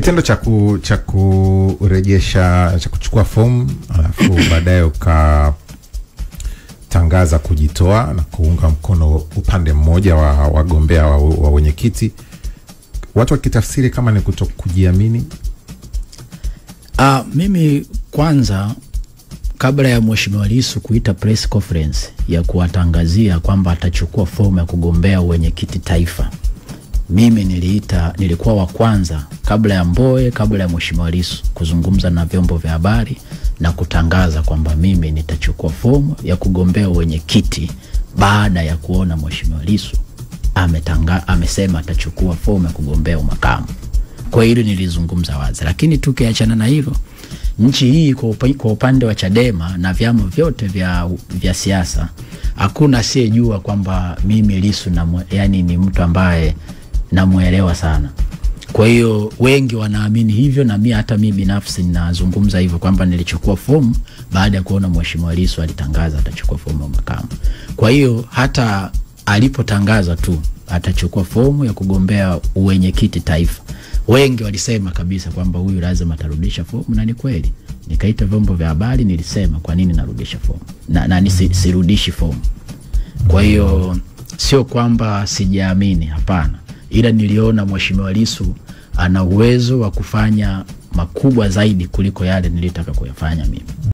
Kitendo cha kurejesha, cha kuchukua fomu alafu baadaye ukatangaza kujitoa na kuunga mkono upande mmoja wa wagombea wa wenyekiti, watu wakitafsiri kama ni kutokujiamini. Mimi kwanza, kabla ya Mheshimiwa Lissu kuita press conference ya kuwatangazia kwamba atachukua fomu ya kugombea wenyekiti taifa, mimi nilikuwa wa kwanza kabla ya Mbowe, kabla ya Mheshimiwa Lissu kuzungumza na vyombo vya habari na kutangaza kwamba mimi nitachukua fomu ya kugombea wenyekiti baada ya kuona Mheshimiwa Lissu amesema atachukua fomu ya kugombea umakamu. Kwa hiyo nilizungumza wazi. Lakini tukiachana na hilo, nchi hii kwa upande wa Chadema na vyama vyote vya siasa, hakuna asiyejua kwamba mimi Lissu yani ni mtu ambaye namuelewa sana. Kwa hiyo wengi wanaamini hivyo, na hata mimi binafsi ninazungumza hivyo kwamba nilichukua fomu baada ya kuona Mheshimiwa Lissu alitangaza atachukua fomu ya makamu. Kwa hiyo hata alipotangaza tu atachukua fomu ya kugombea uwenyekiti taifa, wengi walisema kabisa kwamba huyu lazima atarudisha fomu, na ni kweli. Nikaita vyombo vya habari, nilisema kwa nini narudisha fomu na sirudishi fomu. Kwa hiyo sio kwamba sijaamini, hapana, ila niliona Mheshimiwa Lissu ana uwezo wa kufanya makubwa zaidi kuliko yale nilitaka kuyafanya mimi.